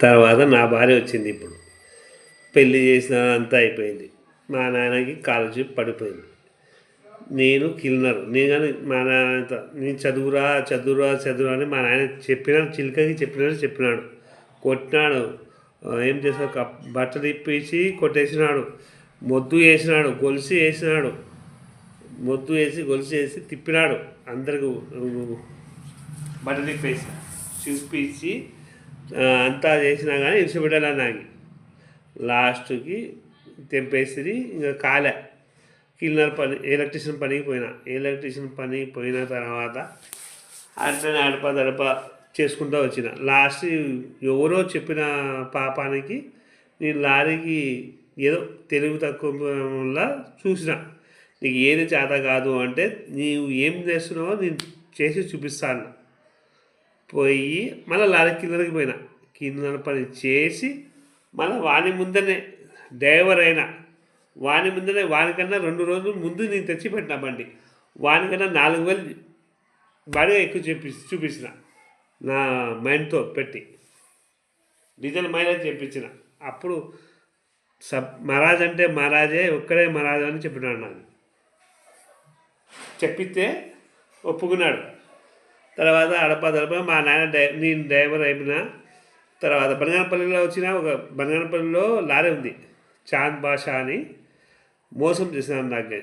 తర్వాత నా భార్య వచ్చింది. ఇప్పుడు పెళ్ళి చేసిన అంతా అయిపోయింది. మా నాన్నకి స్కాలర్షిప్ పడిపోయింది. నేను కిల్లర్. నేను కానీ మా నాన్న నేను చదువురా చదువురా చదువురా అని మా నాయన చెప్పినాడు, చిలుకకి చెప్పినాడు. కొట్టినాడు. ఏం చేశాడు, బట్టలు ఇప్పేసి కొట్టేసినాడు. మొద్దు వేసినాడు, గొలుసు వేసినాడు. మొద్దు వేసి గొలుసు వేసి తిప్పినాడు. అందరికి బట్టలు ఇప్పేసి చూపించి అంతా చేసినా కానీ ఇడిచిపెట్టాలి నాకు. లాస్ట్కి తెంపేసి ఇంకా కాలే. క్లీనర్ పని, ఎలక్ట్రీషియన్ పనికి పోయిన తర్వాత అట్లనే అడప చేసుకుంటూ వచ్చిన. లాస్ట్ ఎవరో చెప్పిన పాపానికి నేను లారీకి ఏదో తెలివి తక్కువ వల్ల చూసిన, నీకు ఏది చేత కాదు అంటే నీవు ఏం చేస్తున్నావో నేను చేసి చూపిస్తాను. పోయి మళ్ళీ లారీ కిందకి పోయినా. కింద పని చేసి మళ్ళీ వాని ముందనే డ్రైవర్ అయినా, వాని ముందనే వానికన్నా 2 రోజులు ముందు నేను తెచ్చిపెట్టిన బండి. వానికన్నా 4,000 బాగా ఎక్కువ చూపించిన నా మైండ్తో పెట్టి డీజిల్ మైలేజ్ చెప్పించిన. అప్పుడు మహారాజ్ అంటే మహారాజే, ఒక్కడే మహారాజు అని చెప్పినాడు. నాకు చెప్పితే ఒప్పుకున్నాడు. తర్వాత అడప మా నాన్న నేను డ్రైవర్ అయిపోయినా. తర్వాత బనగానపల్లిలో వచ్చిన ఒక బనగానపల్లిలో లారీ ఉంది, చాంద్ బాషా అని. మోసం చేసినాను నాకు.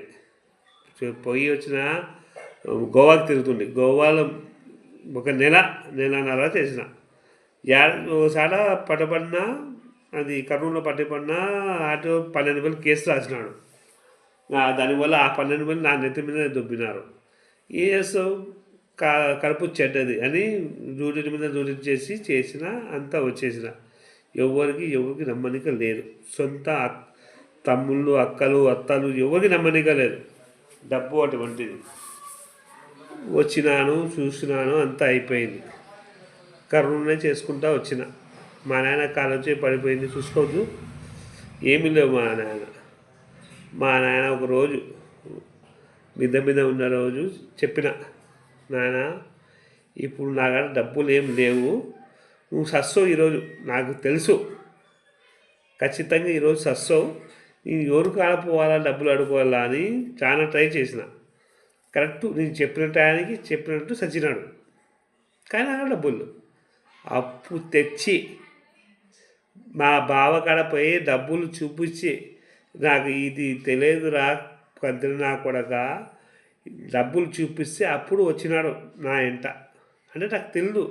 పోయి వచ్చిన గోవాకి తిరుగుతుండే. గోవాలో ఒక నెలన్నర చేసిన. ఒకసారి పట్టబడినా, అది కర్నూలులో పట్టబడినా అటు 12,000 కేసు రాసినాడు. దానివల్ల ఆ 12,000 నా నెత్తి మీద దొబ్బినారు. ఏసో కడుపు చెడ్డది అని డ్యూటీ మీద డ్యూటీ చేసిన అంతా వచ్చేసిన. ఎవరికి నమ్మనిక లేదు. సొంత తమ్ముళ్ళు, అక్కలు, అత్తలు ఎవరికి నమ్మనిక లేదు. డబ్బు అటువంటిది. వచ్చినాను, చూసినాను, అంతా అయిపోయింది. కర్నూలునే చేసుకుంటా వచ్చిన. మా నాయన కాలొచ్చి పడిపోయింది, చూసుకోవద్దు, ఏమీ లేవు. మా నాయన ఒకరోజు మీద ఉన్న రోజు చెప్పిన, నాయన ఇప్పుడు నా కాడ డబ్బులు ఏం లేవు, నువ్వు సస్తావు ఈరోజు, నాకు తెలుసు ఖచ్చితంగా ఈరోజు సస్తావు, నేను ఎవరు కాడపోవాలా, డబ్బులు అడుకోవాలా అని చాలా ట్రై చేసిన. కరెక్ట్ నేను చెప్పిన టయానికి చెప్పినట్టు సచ్చినాడు. కానీ ఆ డబ్బులు అప్పు తెచ్చి మా బావ కాడ పోయి డబ్బులు చూపించి, నాకు ఇది తెలియదురా కంత్రి నా కొడక, డబ్బులు చూపిస్తే అప్పుడు వచ్చినాడు నా ఎంట. అంటే నాకు తెలియదు.